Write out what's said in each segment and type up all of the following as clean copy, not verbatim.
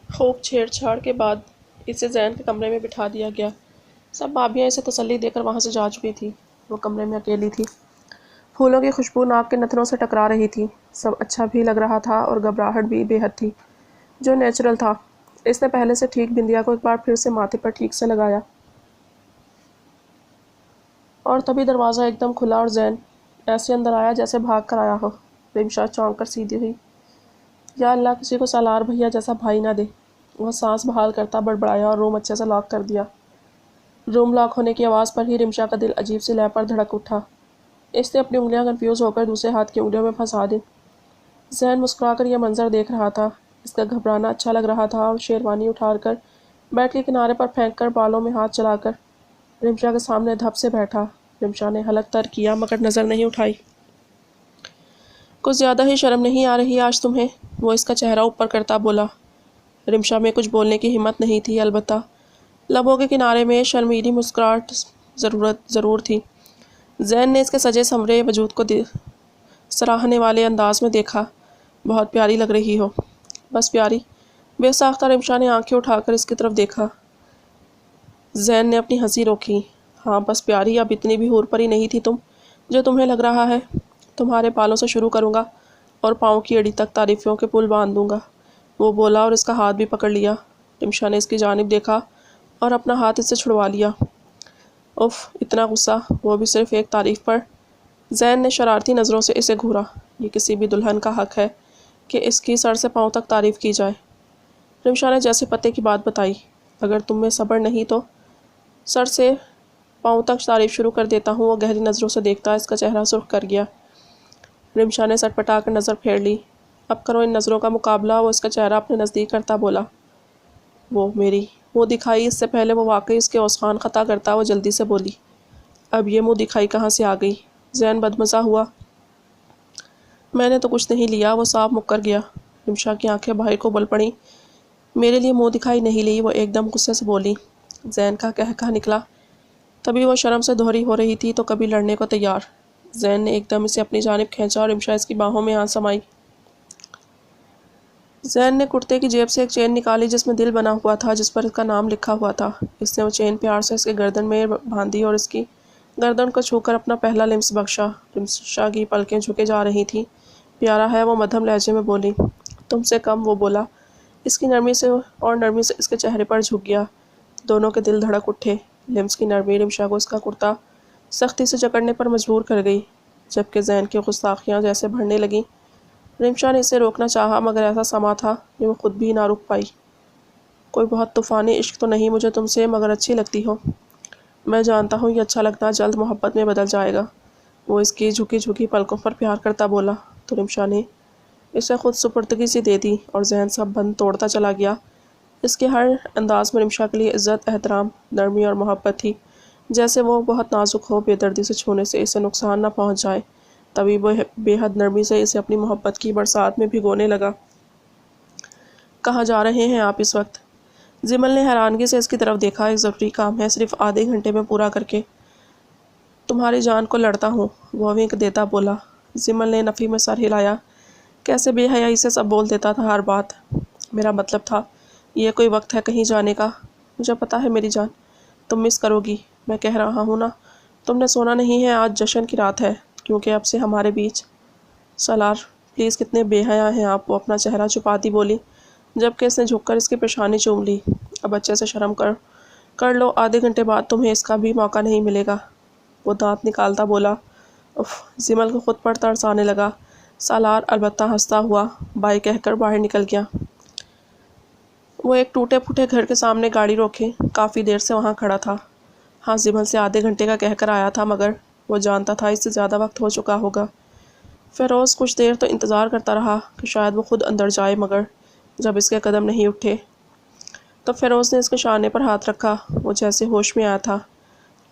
خوب چھیڑ چھاڑ کے بعد اسے زین کے کمرے میں بٹھا دیا گیا۔ سب بھابھیاں اسے تسلی دے کر وہاں سے جا چکی تھیں۔ وہ کمرے میں اکیلی تھی۔ پھولوں کی خوشبو ناک کے نتنوں سے ٹکرا رہی تھی۔ سب اچھا بھی لگ رہا تھا اور گھبراہٹ بھی بے حد تھی، جو نیچرل تھا۔ اس نے پہلے سے ٹھیک بندیا کو ایک بار پھر سے ماتھے پر ٹھیک سے لگایا، اور تبھی دروازہ ایک دم کھلا اور زین ایسے اندر آیا جیسے بھاگ کر آیا ہو۔ رمشا چونک کر سیدھی ہوئی۔ یا اللہ، کسی کو سالار بھیا جیسا بھائی نہ دے۔ وہ سانس بحال کرتا بڑبڑایا اور روم اچھے سے لاک کر دیا۔ روم لاک ہونے کی آواز پر ہی رمشا کا دل عجیب سی لے پر دھڑک اٹھا۔ اس نے اپنی انگلیاں کنفیوز ہو کر دوسرے ہاتھ کی انگلیوں میں پھنسا دی۔ زین مسکرا کر یہ منظر دیکھ رہا تھا۔ اس کا گھبرانا اچھا لگ رہا تھا اور شیروانی اٹھا کر بیڈ کے کنارے پر پھینک کر بالوں میں ہاتھ چلا کر رمشا کے سامنے دھپ سے بیٹھا۔ رمشا نے حلق تر کیا مگر نظر نہیں اٹھائی۔ کچھ زیادہ ہی شرم نہیں آ رہی آج تمہیں؟ وہ اس کا چہرہ اوپر کرتا بولا۔ رمشا میں کچھ بولنے کی ہمت نہیں تھی، البتہ لبوں کے کنارے میں شرمیلی مسکراہٹ ضرور تھی۔ زین نے اس کے سجے سنورے وجود کو سراہنے والے انداز میں دیکھا۔ بہت پیاری لگ رہی ہو۔ بس پیاری؟ بے ساختہ رمشا نے آنکھیں اٹھا کر اس کی طرف دیکھا۔ زین نے اپنی ہنسی روکی۔ ہاں بس پیاری، اب اتنی بھی حور پری نہیں تھی تم جو تمہیں لگ رہا ہے۔ تمہارے بالوں سے شروع کروں گا اور پاؤں کی اڑی تک تعریفوں کے پل باندھ دوں گا، وہ بولا اور اس کا ہاتھ بھی پکڑ لیا۔ رمشا نے اس کی جانب دیکھا اور اپنا ہاتھ اس سے چھڑوا لیا۔ اف، اتنا غصہ، وہ بھی صرف ایک تعریف پر؟ زین نے شرارتی نظروں سے اسے گھورا۔ یہ کسی بھی دلہن کا حق ہے کہ اس کی سر سے پاؤں تک تعریف کی جائے۔ رمشا نے جیسے پتے کی بات بتائی۔ اگر تم میں صبر نہیں تو سر سے پاؤں تک تعریف شروع کر دیتا ہوں۔ وہ گہری نظروں سے دیکھتا اس کا چہرہ سرخ کر گیا۔ رمشا نے سٹ پٹا کر نظر پھیر لی۔ اب کرو ان نظروں کا مقابلہ، وہ اس کا چہرہ اپنے نزدیک کرتا بولا۔ وہ میری منہ دکھائی، اس سے پہلے وہ واقعی اس کے اوزخان خطا کرتا وہ جلدی سے بولی۔ اب یہ منہ دکھائی کہاں سے آ گئی؟ زین بدمزہ ہوا۔ میں نے تو کچھ نہیں لیا، وہ صاف مکر گیا۔ رمشا کی آنکھیں باہر کو بل پڑیں۔ میرے لیے منہ دکھائی نہیں لی، وہ ایک دم غصے سے بولی۔ زین کا کہہ نکلا۔ تبھی وہ شرم سے دوہری ہو رہی تھی تو کبھی لڑنے کو تیار۔ زین نے ایک دم اسے اپنی جانب کھینچا اور رمشا اس کی باہوں میں آ سمائی۔ زین نے کرتے کی جیب سے ایک چین نکالی جس میں دل بنا ہوا تھا، جس پر اس کا نام لکھا ہوا تھا۔ اس نے وہ چین پیار سے اس کے گردن میں باندھی اور اس کی گردن کو چھو کر اپنا پہلا لمس بخشا۔ رمشا کی پلکیں جھکے جا رہی تھیں۔ پیارا ہے، وہ مدھم لہجے میں بولی۔ تم سے کم، وہ بولا۔ اس کی نرمی سے اور نرمی سے اس کے چہرے پر جھک گیا۔ دونوں کے دل دھڑک اٹھے۔ لمس کی نرمی رمشا کو اس کا کرتا سختی سے جکڑنے پر مجبور کر گئی، جبکہ زین کی گستاخیاں جیسے بڑھنے لگیں۔ رمشا نے اسے روکنا چاہا مگر ایسا سما تھا کہ وہ خود بھی نہ رک پائی۔ کوئی بہت طوفانی عشق تو نہیں مجھے تم سے، مگر اچھی لگتی ہو۔ میں جانتا ہوں یہ اچھا لگنا جلد محبت میں بدل جائے گا، وہ اس کی جھکی جھکی پلکوں پر پیار کرتا بولا۔ تو رمشا نے اسے خود سپردگی سی دے دی اور ذہن سب بند توڑتا چلا گیا۔ اس کے ہر انداز میں رمشا کے لیے عزت، احترام، نرمی اور محبت تھی، جیسے وہ بہت نازک ہو، بے دردی سے چھونے سے اسے نقصان نہ پہنچ جائے۔ تبھی وہ بے حد نرمی سے اسے اپنی محبت کی برسات میں بھگونے لگا۔ کہاں جا رہے ہیں آپ اس وقت؟ جمل نے حیرانگی سے اس کی طرف دیکھا۔ ایک ضروری کام ہے، صرف آدھے گھنٹے میں پورا کر کے تمہاری جان کو لڑتا ہوں، وہ ونک دیتا بولا۔ جمل نے نفی میں سر ہلایا۔ کیسے بے حیائی سے سب بول دیتا تھا ہر بات۔ میرا مطلب تھا، یہ کوئی وقت ہے کہیں جانے کا؟ مجھے پتا ہے میری جان، تم مس کرو گی، میں کہہ رہا ہوں نا۔ تم نے سونا نہیں ہے، آج جشن کی رات ہے، کیونکہ اب سے ہمارے بیچ۔ سالار پلیز، کتنے بے حیا ہیں آپ، وہ اپنا چہرہ چھپاتی بولی، جبکہ اس نے جھک کر اس کی پیشانی چوم لی۔ اب اچھے سے شرم کر لو، آدھے گھنٹے بعد تمہیں اس کا بھی موقع نہیں ملے گا، وہ دانت نکالتا بولا۔ اف، جمل کو خود پر ترس آنے لگا۔ سالار البتہ ہنستا ہوا بائے کہہ کر باہر نکل گیا۔ وہ ایک ٹوٹے پھوٹے گھر کے سامنے گاڑی روکے کافی دیر سے وہاں کھڑا تھا۔ ہاں، جمل سے آدھے گھنٹے کا کہہ کر آیا تھا، مگر وہ جانتا تھا اس سے زیادہ وقت ہو چکا ہوگا۔ فیروز کچھ دیر تو انتظار کرتا رہا کہ شاید وہ خود اندر جائے، مگر جب اس کے قدم نہیں اٹھے تو فیروز نے اس کے شانے پر ہاتھ رکھا۔ وہ جیسے ہوش میں آیا تھا۔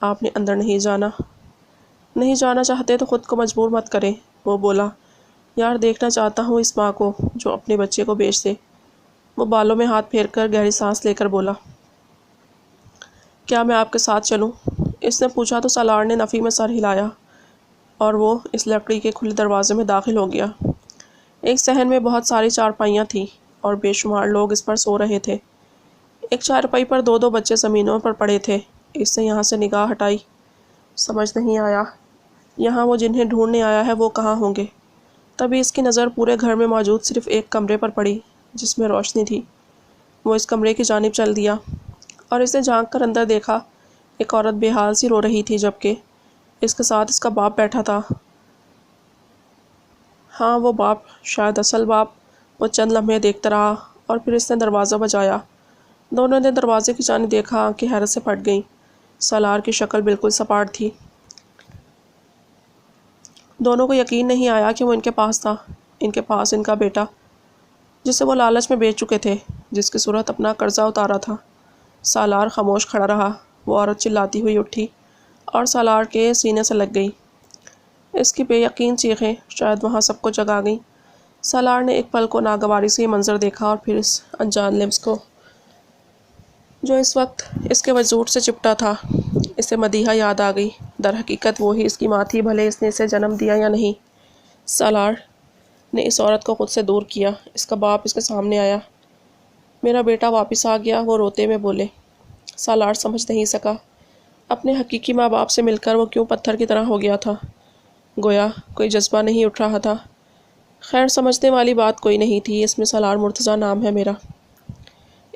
آپ نے اندر نہیں جانا؟ نہیں جانا چاہتے تو خود کو مجبور مت کریں، وہ بولا۔ یار، دیکھنا چاہتا ہوں اس ماں کو جو اپنے بچے کو بیچ دے، وہ بالوں میں ہاتھ پھیر کر گہری سانس لے کر بولا۔ کیا میں آپ کے ساتھ چلوں؟ اس نے پوچھا تو سالار نے نفی میں سر ہلایا اور وہ اس لکڑی کے کھلے دروازے میں داخل ہو گیا۔ ایک صحن میں بہت ساری چارپائیاں تھیں اور بے شمار لوگ اس پر سو رہے تھے۔ ایک چارپائی پر دو بچے زمینوں پر پڑے تھے۔ اس نے یہاں سے نگاہ ہٹائی۔ سمجھ نہیں آیا یہاں وہ جنہیں ڈھونڈنے آیا ہے وہ کہاں ہوں گے۔ تبھی اس کی نظر پورے گھر میں موجود صرف ایک کمرے پر پڑی جس میں روشنی تھی۔ وہ اس کمرے کی جانب چل دیا اور اس نے جھانک کر اندر دیکھا۔ ایک عورت بے حال سی رو رہی تھی، جبکہ اس کے ساتھ اس کا باپ بیٹھا تھا۔ ہاں، وہ باپ، شاید اصل باپ۔ وہ چند لمحے دیکھتا رہا اور پھر اس نے دروازہ بجایا۔ دونوں نے دروازے کی جانب دیکھا کہ حیرت سے پھٹ گئیں۔ سالار کی شکل بالکل سپاٹ تھی۔ دونوں کو یقین نہیں آیا کہ وہ ان کے پاس تھا، ان کے پاس ان کا بیٹا، جسے وہ لالچ میں بیچ چکے تھے، جس کی صورت اپنا قرضہ اتارا تھا۔ سالار خاموش کھڑا رہا۔ وہ عورت چلاتی ہوئی اٹھی اور سالار کے سینے سے لگ گئی۔ اس کی بے یقین چیخیں شاید وہاں سب کو جگا گئیں۔ سالار نے ایک پل کو ناگواری سے یہ منظر دیکھا اور پھر اس انجان لمس کو جو اس وقت اس کے وجود سے چپٹا تھا۔ اسے مدیحہ یاد آ گئی۔ در حقیقت وہی اس کی ماں تھی، بھلے اس نے اسے جنم دیا یا نہیں۔ سالار نے اس عورت کو خود سے دور کیا۔ اس کا باپ اس کے سامنے آیا۔ میرا بیٹا واپس آ گیا، وہ روتے میں بولے۔ سالار سمجھ نہیں سکا اپنے حقیقی ماں باپ سے مل کر وہ کیوں پتھر کی طرح ہو گیا تھا، گویا کوئی جذبہ نہیں اٹھ رہا تھا۔ خیر، سمجھنے والی بات کوئی نہیں تھی، اس میں سالار مرتضیٰ نام ہے میرا،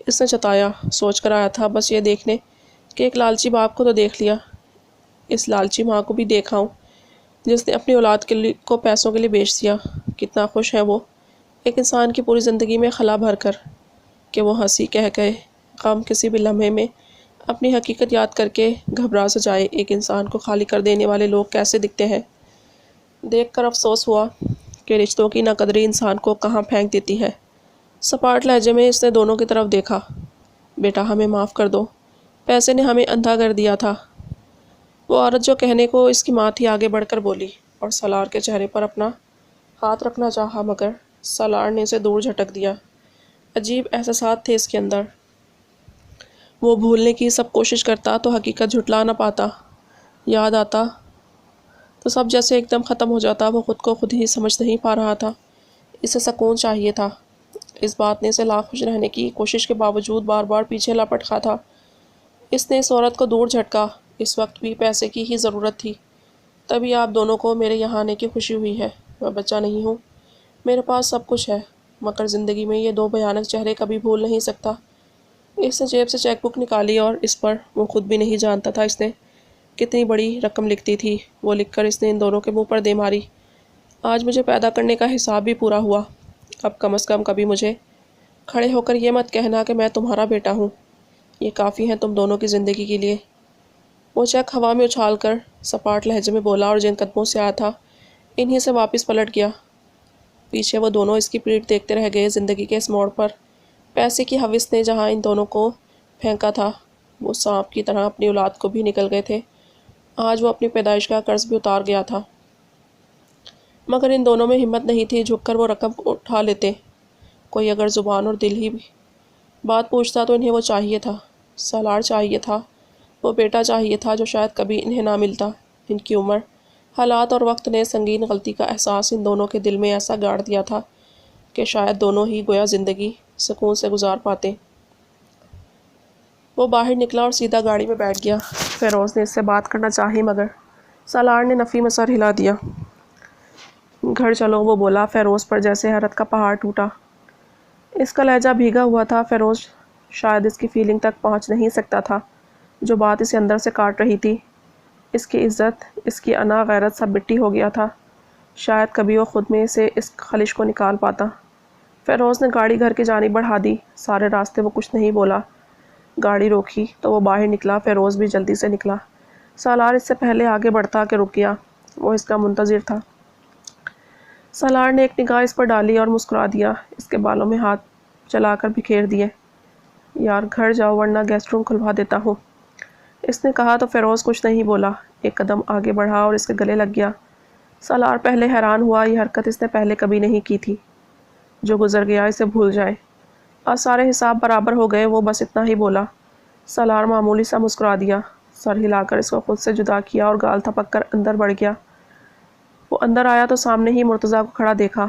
اس نے جتایا۔ سوچ کر آیا تھا بس یہ دیکھنے کہ ایک لالچی باپ کو تو دیکھ لیا، اس لالچی ماں کو بھی دیکھا ہوں جس نے اپنی اولاد کو پیسوں کے لیے بیچ دیا۔ کتنا خوش ہے وہ ایک انسان کی پوری زندگی میں خلا بھر کر کہ وہ ہنسی کہہ کہے غم کسی بھی لمحے میں اپنی حقیقت یاد کر کے گھبرا سا جائے۔ ایک انسان کو خالی کر دینے والے لوگ کیسے دکھتے ہیں۔ دیکھ کر افسوس ہوا کہ رشتوں کی ناقدری انسان کو کہاں پھینک دیتی ہے۔ سپاٹ لہجے میں اس نے دونوں کی طرف دیکھا۔ بیٹا، ہمیں معاف کر دو، پیسے نے ہمیں اندھا کر دیا تھا۔ وہ عورت جو کہنے کو اس کی ماں تھی آگے بڑھ کر بولی اور سالار کے چہرے پر اپنا ہاتھ رکھنا چاہا، مگر سالار نے اسے دور جھٹک دیا۔ عجیب احساسات تھے اس کے اندر۔ وہ بھولنے کی سب کوشش کرتا تو حقیقت جھٹلا نہ پاتا، یاد آتا تو سب جیسے ایک دم ختم ہو جاتا۔ وہ خود کو خود ہی سمجھ نہیں پا رہا تھا۔ اسے سکون چاہیے تھا۔ اس بات نے اسے لاخوش رہنے کی کوشش کے باوجود بار بار پیچھے لپٹ رہا تھا۔ اس نے اس عورت کو دور جھٹکا۔ اس وقت بھی پیسے کی ہی ضرورت تھی، تبھی آپ دونوں کو میرے یہاں آنے کی خوشی ہوئی ہے۔ میں بچہ نہیں ہوں، میرے پاس سب کچھ ہے، مگر زندگی میں یہ دو بھیانک چہرے کبھی بھول نہیں سکتا۔ اس نے جیب سے چیک بک نکالی اور اس پر وہ خود بھی نہیں جانتا تھا اس نے کتنی بڑی رقم لکھتی تھی۔ وہ لکھ کر اس نے ان دونوں کے منہ پر دے ماری۔ آج مجھے پیدا کرنے کا حساب بھی پورا ہوا، اب کم از کم کبھی مجھے کھڑے ہو کر یہ مت کہنا کہ میں تمہارا بیٹا ہوں۔ یہ کافی ہے تم دونوں کی زندگی کے لیے۔ وہ چیک ہوا میں اچھال کر سپاٹ لہجے میں بولا اور جن قدموں سے آیا تھا انہی سے واپس پلٹ گیا۔ پیچھے وہ دونوں اس کی پیٹھ دیکھتے رہ گئے۔ زندگی کے اس موڑ پر پیسے کی ہوس نے جہاں ان دونوں کو پھینکا تھا، وہ سانپ کی طرح اپنی اولاد کو بھی نکل گئے تھے۔ آج وہ اپنی پیدائش کا قرض بھی اتار گیا تھا، مگر ان دونوں میں ہمت نہیں تھی جھک کر وہ رقم اٹھا لیتے۔ کوئی اگر زبان اور دل ہی بات پوچھتا تو انہیں وہ چاہیے تھا، سالار چاہیے تھا، وہ بیٹا چاہیے تھا جو شاید کبھی انہیں نہ ملتا۔ ان کی عمر، حالات اور وقت نے سنگین غلطی کا احساس ان دونوں کے دل میں ایسا گاڑ دیا تھا کہ شاید دونوں ہی گویا زندگی سکون سے گزار پاتے۔ وہ باہر نکلا اور سیدھا گاڑی میں بیٹھ گیا۔ فیروز نے اس سے بات کرنا چاہی مگر سالار نے نفی میں سر ہلا دیا۔ گھر چلو، وہ بولا۔ فیروز پر جیسے حیرت کا پہاڑ ٹوٹا۔ اس کا لہجہ بھیگا ہوا تھا۔ فیروز شاید اس کی فیلنگ تک پہنچ نہیں سکتا تھا جو بات اسے اندر سے کاٹ رہی تھی۔ اس کی عزت، اس کی انا، غیرت سب مٹی ہو گیا تھا۔ شاید کبھی وہ خود میں سے اس خلش کو نکال پاتا۔ فیروز نے گاڑی گھر کی جانب بڑھا دی۔ سارے راستے وہ کچھ نہیں بولا۔ گاڑی روکی تو وہ باہر نکلا۔ فیروز بھی جلدی سے نکلا۔ سالار اس سے پہلے آگے بڑھتا کہ رک گیا۔ وہ اس کا منتظر تھا۔ سالار نے ایک نگاہ اس پر ڈالی اور مسکرا دیا۔ اس کے بالوں میں ہاتھ چلا کر بکھیر دیے۔ یار گھر جاؤ ورنہ گیسٹ روم کھلوا دیتا ہوں، اس نے کہا تو فیروز کچھ نہیں بولا۔ ایک قدم آگے بڑھا اور اس کے گلے لگ گیا۔ سالار پہلے حیران ہوا، یہ حرکت اس نے پہلے کبھی نہیں کی تھی۔ جو گزر گیا اسے بھول جائے۔ آج سارے حساب برابر ہو گئے، وہ بس اتنا ہی بولا۔ سالار معمولی سا مسکرا دیا، سر ہلا کر اس کو خود سے جدا کیا اور گال تھپک کر اندر بڑھ گیا۔ وہ اندر آیا تو سامنے ہی مرتضیٰ کو کھڑا دیکھا۔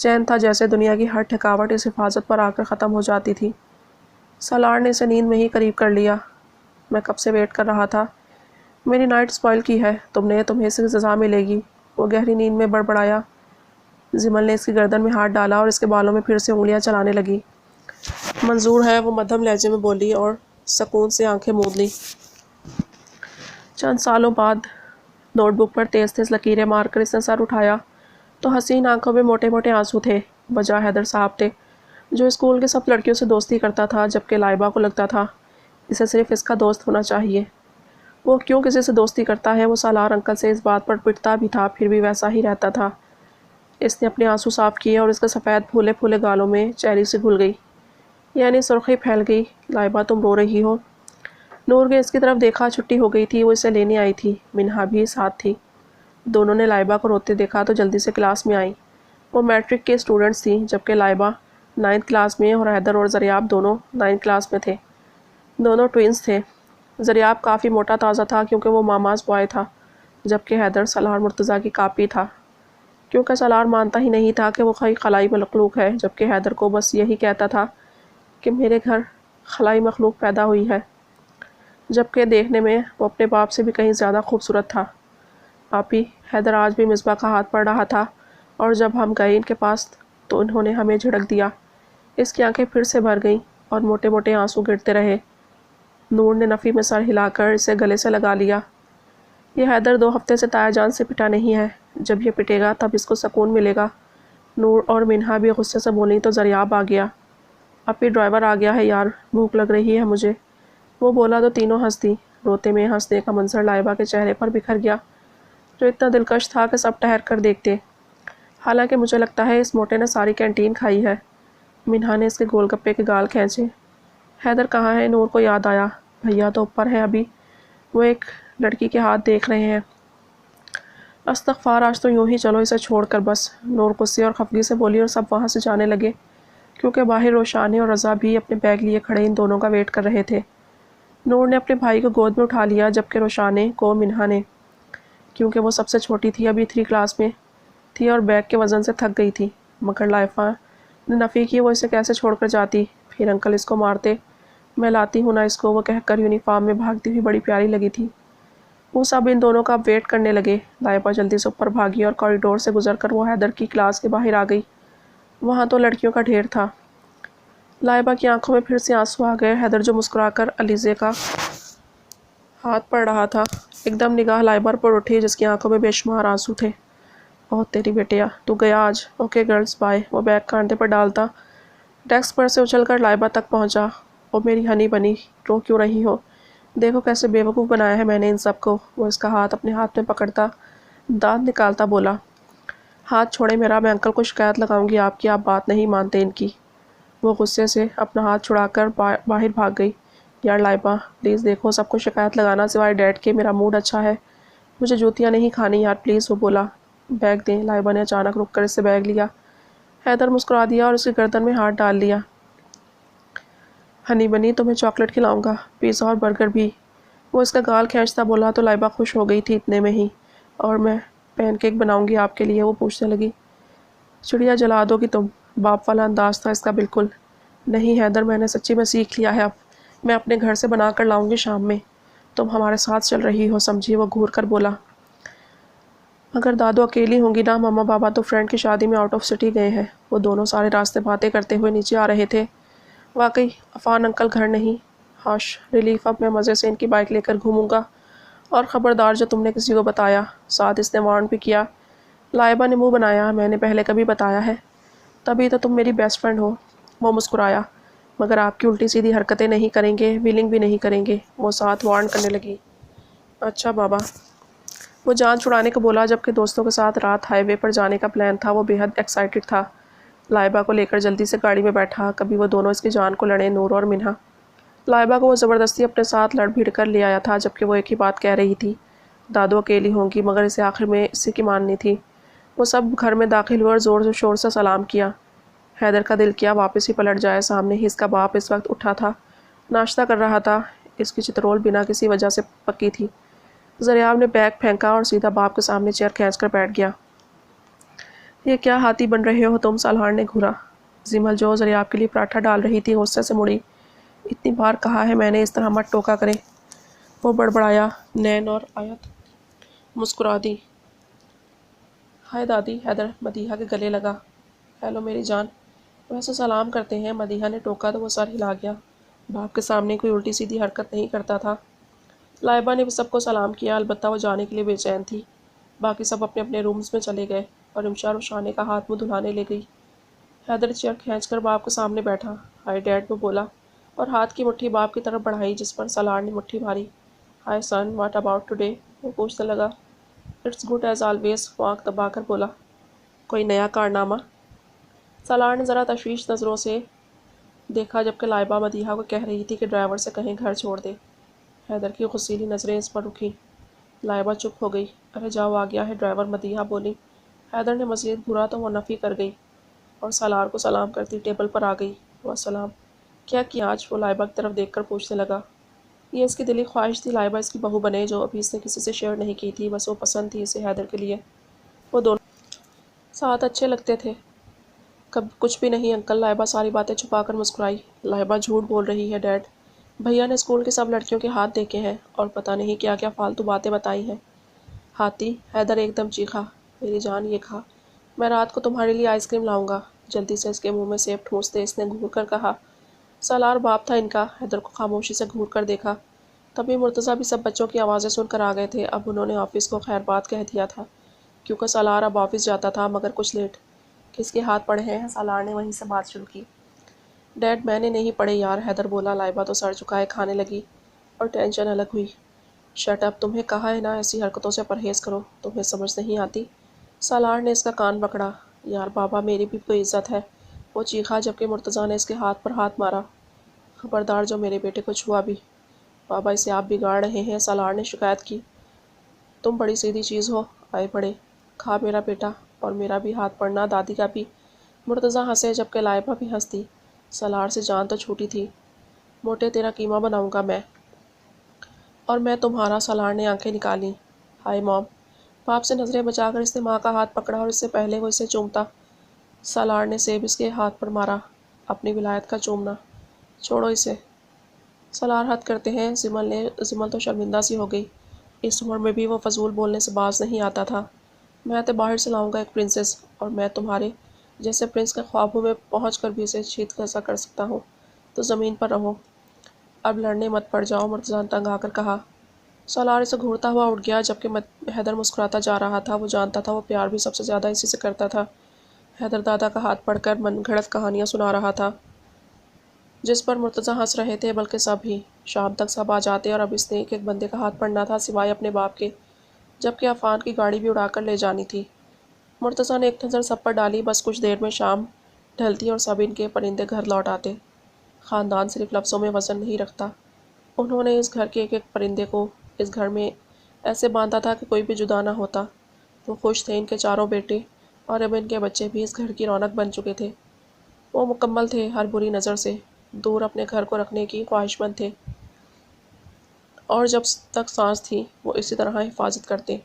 چین تھا جیسے دنیا کی ہر تھکاوٹ اس حفاظت پر آ کر ختم ہو جاتی تھی۔ سالار نے اسے نیند میں ہی قریب کر لیا۔ میں کب سے ویٹ کر رہا تھا۔ میری نائٹ سپوائل کی ہے تم نے، تمہیں اس کی سزا ملے گی، وہ گہری نیند میں بڑبڑایا۔ زمل نے اس کی گردن میں ہاتھ ڈالا اور اس کے بالوں میں پھر سے انگلیاں چلانے لگی۔ منظور ہے، وہ مدھم لہجے میں بولی اور سکون سے آنکھیں موند لی۔ چند سالوں بعد نوٹ بک پر تیز تیز لکیریں مار کر اس نے سر اٹھایا تو حسین آنکھوں میں موٹے موٹے آنسو تھے۔ وجہ حیدر صاحب تھے، جو اسکول کے سب لڑکیوں سے دوستی کرتا تھا، جبکہ لائبہ کو لگتا تھا اسے صرف اس کا دوست ہونا چاہیے۔ وہ کیوں کسی سے دوستی کرتا ہے؟ وہ سالار انکل سے اس بات پر پٹتا بھی تھا، پھر بھی ویسا ہی رہتا تھا۔ اس نے اپنے آنسو صاف کیے اور اس کے سفید پھولے پھولے گالوں میں چیری سی گھل گئی، یعنی سرخی پھیل گئی۔ لائبہ تم رو رہی ہو؟ نور نے اس کی طرف دیکھا۔ چھٹی ہو گئی تھی، وہ اسے لینے آئی تھی، منہا بھی ساتھ تھی۔ دونوں نے لائبہ کو روتے دیکھا تو جلدی سے کلاس میں آئیں۔ وہ میٹرک کے اسٹوڈنٹس تھیں، جبکہ لائبہ 9th کلاس میں اور حیدر اور زریاب دونوں 9th کلاس میں تھے۔ دونوں ٹوئنس تھے۔ زریاب کافی موٹا تازہ تھا کیونکہ وہ ماماز بوائے تھا، جبکہ حیدر سالار مرتضیٰ کی کاپی تھا، کیونکہ سالار مانتا ہی نہیں تھا کہ وہ کوئی خلائی مخلوق ہے، جبکہ حیدر کو بس یہی کہتا تھا کہ میرے گھر خلائی مخلوق پیدا ہوئی ہے، جبکہ دیکھنے میں وہ اپنے باپ سے بھی کہیں زیادہ خوبصورت تھا۔ پاپی، حیدر آج بھی مصباح کا ہاتھ پڑ رہا تھا، اور جب ہم گئے ان کے پاس تو انہوں نے ہمیں جھڑک دیا۔ اس کی آنکھیں پھر سے بھر گئیں اور موٹے موٹے آنسو گرتے رہے۔ نور نے نفی میں سر ہلا کر اسے گلے سے لگا لیا۔ یہ حیدر 2 ہفتے سے تایا جان سے پٹا نہیں ہے، جب یہ پٹے گا تب اس کو سکون ملے گا۔ نور اور منہا بھی غصے سے بولیں تو زریاب آ گیا۔ اپی ڈرائیور آ گیا ہے یار، بھوک لگ رہی ہے مجھے، وہ بولا تو تینوں ہنس دی۔ روتے میں ہنسنے کا منظر لائبہ کے چہرے پر بکھر گیا، جو اتنا دلکش تھا کہ سب ٹھہر کر دیکھتے۔ حالانکہ مجھے لگتا ہے اس موٹے نے ساری کینٹین کھائی ہے۔ منہا نے اس کے گول گپے کے گال کھینچے۔ حیدر کہاں ہے؟ نور کو یاد آیا۔ بھیا تو اوپر ہے ابھی، وہ ایک لڑکی کے ہاتھ دیکھ رہے ہیں۔ استغفار، آج تو یوں ہی چلو اسے چھوڑ کر بس، نور غصے اور خفگی سے بولی اور سب وہاں سے جانے لگے، کیونکہ باہر روشانے اور رضا بھی اپنے بیگ لیے کھڑے ان دونوں کا ویٹ کر رہے تھے۔ نور نے اپنے بھائی کو گود میں اٹھا لیا، جبکہ روشانے کو منہا نے، کیونکہ وہ سب سے چھوٹی تھی، ابھی 3 کلاس میں تھی اور بیگ کے وزن سے تھک گئی تھی۔ مگر لائبہ نے نفی کی وہ اسے کیسے چھوڑ کر جاتی، پھر انکل اس کو مارتے۔ میں لاتی ہوں نا اس کو، وہ کہہ کر یونیفارم میں بھاگتی ہوئی بڑی پیاری لگی تھی۔ وہ سب ان دونوں کا ویٹ کرنے لگے۔ لائبہ جلدی سے اوپر بھاگی اور کوریڈور سے گزر کر وہ حیدر کی کلاس کے باہر آ گئی۔ وہاں تو لڑکیوں کا ڈھیر تھا۔ لائبہ کی آنکھوں میں پھر سے آنسو آ گئے۔ حیدر جو مسکرا کر علیزے کا ہاتھ پڑ رہا تھا، ایک دم نگاہ لائبہ پر اٹھی جس کی آنکھوں میں بے شمار آنسو تھے۔ اوہ تیری بیٹیا، تو گیا آج؟ Okay girls bye. وہ بیگ کاندھے پر ڈالتا ڈیسک پر سے اچھل کر لائبہ تک پہنچا۔ او میری ہنی بنی، رو کیوں رہی ہو؟ دیکھو کیسے بے وقوف بنایا ہے میں نے ان سب کو۔ وہ اس کا ہاتھ اپنے ہاتھ میں پکڑتا دانت نکالتا بولا، ہاتھ چھوڑے میرا، میں انکل کو شکایت لگاؤں گی آپ کی، آپ بات نہیں مانتے ان کی۔ وہ غصے سے اپنا ہاتھ چھڑا کر باہر بھاگ گئی۔ یار لائبہ پلیز، دیکھو سب کو شکایت لگانا سوائے ڈیڈ کے میرا موڈ اچھا ہے، مجھے جوتیاں نہیں کھانی یار پلیز، وہ بولا۔ بیگ دیں۔ لائبہ نے اچانک رک کر اس سے بیگ لیا۔ حیدر مسکرا دیا اور اس کی گردن میں ہاتھ ڈال لیا۔ ہنی بنی، تمہیں چاکلیٹ کھلاؤں گا، پیزا اور برگر بھی، وہ اس کا گال کھینچتا بولا تو لائبہ خوش ہو گئی تھی اتنے میں ہی۔ اور میں پین کیک بناؤں گی آپ کے لیے، وہ پوچھنے لگی۔ چڑیا جلا دو گی تم؟ باپ والا انداز تھا اس کا بالکل۔ نہیں حیدر، میں نے سچی میں سیکھ لیا ہے اب، میں اپنے گھر سے بنا کر لاؤں گی شام میں، تم ہمارے ساتھ چل رہی ہو سمجھی، وہ گھور کر بولا۔ مگر دادو اکیلی ہوں گی نا، ماما بابا تو فرینڈ کی شادی میں آؤٹ آف سٹی گئے ہیں۔ وہ دونوں سارے راستے باتیں کرتے ہوئے نیچے آ رہے تھے۔ واقعی عفان انکل گھر نہیں، ہاش ریلیف، اب میں مزے سے ان کی بائک لے کر گھوموں گا، اور خبردار جو تم نے کسی کو بتایا، ساتھ اس نے وارن بھی کیا۔ لائبہ نے منہ بنایا، میں نے پہلے کبھی بتایا ہے؟ تبھی تو تم میری بیسٹ فرینڈ ہو۔ وہ مسکرایا، مگر آپ کی الٹی سیدھی حرکتیں نہیں کریں گے، ویلنگ بھی نہیں کریں گے، وہ ساتھ وارن کرنے لگی۔ اچھا بابا، وہ جان چھڑانے کو بولا، جبکہ دوستوں کے ساتھ رات ہائی وے پر جانے کا پلان تھا۔ وہ بے حد ایکسائٹڈ تھا۔ لائبہ کو لے کر جلدی سے گاڑی میں بیٹھا، کبھی وہ دونوں اس کی جان کو لڑے، نور اور منہا۔ لائبہ کو وہ زبردستی اپنے ساتھ لڑ بھیڑ کر لے آیا تھا، جبکہ وہ ایک ہی بات کہہ رہی تھی، دادو اکیلی ہوں گی، مگر اسے آخر میں اسی کی ماننی تھی۔ وہ سب گھر میں داخل ہوئے اور زور و شور سے سلام کیا۔ حیدر کا دل کیا واپس ہی پلٹ جائے، سامنے ہی اس کا باپ اس وقت اٹھا تھا، ناشتہ کر رہا تھا۔ اس کی چترول بنا کسی وجہ سے پکی تھی۔ زریاب نے بیگ پھینکا اور سیدھا باپ کے سامنے چیئر کھینچ کر بیٹھ گیا۔ یہ کیا ہاتھی بن رہے ہو تم؟ سالار نے گھورا۔ زمل جو زریاب کے لیے پراٹھا ڈال رہی تھی غصے سے مڑی۔ اتنی بار کہا ہے میں نے اس طرح مت ٹوکا کرے۔ وہ بڑبڑایا۔ نین اور آیت مسکرا دی۔ ہائے دادی، حیدر مدیحہ کے گلے لگا۔ ہیلو میری جان۔ ویسے سلام کرتے ہیں۔ مدیحہ نے ٹوکا تو وہ سر ہلا گیا۔ باپ کے سامنے کوئی الٹی سیدھی حرکت نہیں کرتا تھا۔ لائبہ نے بھی سب کو سلام کیا، البتہ وہ جانے کے لیے بے چین تھی۔ باقی سب اپنے اپنے رومز میں چلے گئے اور رمشا روشانے کا ہاتھ منہ دھلانے لے گئی۔ حیدر چیئر کھینچ کر باپ کے سامنے بیٹھا۔ ہائے ڈیڈ وہ بولا اور ہاتھ کی مٹھی باپ کی طرف بڑھائی، جس پر سالار نے مٹھی ماری۔ ہائے سن، واٹ اباؤٹ ٹوڈے؟ وہ پوچھنے لگا۔ اٹس گڈ ایز آلویز، وہ آنکھ دبا کر بولا۔ کوئی نیا کارنامہ؟ سالار نے ذرا تشویش نظروں سے دیکھا، جبکہ لائبہ مدیحہ کو کہہ رہی تھی کہ ڈرائیور سے کہیں گھر چھوڑ دے۔ حیدر کی غصیلی نظریں اس پر رکیں۔ لائبہ چپ ہو گئی۔ ارے جاؤ آ گیا ہے ڈرائیور، مدیحہ بولی۔ حیدر نے مزید گھورا تو وہ نفی کر گئی اور سالار کو سلام کرتی ٹیبل پر آ گئی۔ والسلام۔ کیا کیا آج؟ وہ لائبہ کی طرف دیکھ کر پوچھنے لگا۔ یہ اس کی دلی خواہش تھی لائبہ اس کی بہو بنے، جو ابھی اس نے کسی سے شیئر نہیں کی تھی، بس وہ پسند تھی اسے حیدر کے لیے۔ وہ دونوں ساتھ اچھے لگتے تھے۔ کب کچھ بھی نہیں انکل، لائبہ ساری باتیں چھپا کر مسکرائی۔ لائبہ جھوٹ بول رہی ہے ڈیڈ، بھیا نے اسکول کی سب لڑکیوں کے ہاتھ دیکھے ہیں اور پتہ نہیں کیا کیا فالتو باتیں بتائی ہیں۔ ہاتھی؟ حیدر ایک دم چیخا۔ میری جان یہ کھا، میں رات کو تمہارے لیے آئس کریم لاؤں گا۔ جلدی سے اس کے منہ میں سیب ٹھونستے اس نے گھور کر کہا۔ سالار باپ تھا ان کا۔ حیدر کو خاموشی سے گھور کر دیکھا۔ تبھی مرتضیٰ بھی سب بچوں کی آوازیں سن کر آ گئے تھے۔ اب انہوں نے آفس کو خیر بات کہہ دیا تھا، کیونکہ سالار اب آفس جاتا تھا، مگر کچھ لیٹ۔ کس کے ہاتھ پڑے ہیں؟ سالار نے وہیں سے بات شروع کی۔ ڈیڈ میں نے نہیں پڑھے یار، حیدر بولا۔ لائبہ تو سر جھکائے کھانے لگی اور ٹینشن الگ ہوئی۔ شٹ اپ، تمہیں کہا ہے نا ایسی حرکتوں سے پرہیز کرو، تمہیں سمجھ نہیں آتی؟ سالار نے اس کا کان پکڑا۔ یار بابا، میری بھی کوئی عزت ہے، وہ چیخا، جبکہ مرتضیٰ نے اس کے ہاتھ پر ہاتھ مارا۔ خبردار جو میرے بیٹے کو چھوا بھی۔ بابا اسے آپ بگاڑ رہے ہیں، سالار نے شکایت کی۔ تم بڑی سیدھی چیز ہو، آئے بڑے، کھا میرا بیٹا، اور میرا بھی ہاتھ پڑنا، دادی کا بھی۔ مرتضیٰ ہنسے، جبکہ لائبہ بھی ہنس دی۔ سالار سے جان تو چھوٹی تھی۔ موٹے تیرا قیمہ بناؤں گا میں، اور میں تمہارا۔ سالار نے آنکھیں نکالیں۔ ہائے موم۔ باپ سے نظریں بچا کر اس نے ماں کا ہاتھ پکڑا اور اس سے پہلے وہ اسے چومتا، سالار نے سیب اس کے ہاتھ پر مارا۔ اپنی ولایت کا چومنا، چھوڑو اسے۔ سالار حد کرتے ہیں۔ زمل تو شرمندہ سی ہو گئی۔ اس عمر میں بھی وہ فضول بولنے سے باز نہیں آتا تھا۔ میں تو باہر سے لاؤں گا ایک پرنسس، اور میں تمہارے جیسے پرنس کے خوابوں میں پہنچ کر بھی اسے چیت کیسا کر سکتا ہوں؟ تو زمین پر رہو، اب لڑنے مت پڑ جاؤ، مرتضیٰ نے تنگ آ کر کہا۔ سالار اسے گھورتا ہوا اٹھ گیا، جبکہ حیدر مسکراتا جا رہا تھا۔ وہ جانتا تھا وہ پیار بھی سب سے زیادہ اسی سے کرتا تھا۔ حیدر دادا کا ہاتھ پڑھ کر من گھڑت کہانیاں سنا رہا تھا، جس پر مرتضیٰ ہنس رہے تھے، بلکہ سب ہی۔ شام تک سب آ جاتے اور اب اس نے ایک ایک بندے کا ہاتھ پڑھنا تھا، سوائے اپنے باپ کے، جبکہ عفان کی گاڑی بھی اڑا کر لے جانی تھی۔ مرتضیٰ نے ایک نظر سب پر ڈالی، بس کچھ دیر میں شام ڈھلتی اور سب ان کے پرندے گھر لوٹ آتے۔ خاندان صرف لفظوں میں وزن نہیں رکھتا۔ انہوں نے اس گھر کے ایک ایک پرندے کو اس گھر میں ایسے باندھا تھا کہ کوئی بھی جدا نہ ہوتا۔ وہ خوش تھے، ان کے چاروں بیٹے، اور اب ان کے بچے بھی اس گھر کی رونق بن چکے تھے۔ وہ مکمل تھے، ہر بری نظر سے دور اپنے گھر کو رکھنے کی خواہش مند تھے، اور جب تک سانس تھی وہ اسی طرح حفاظت کرتے۔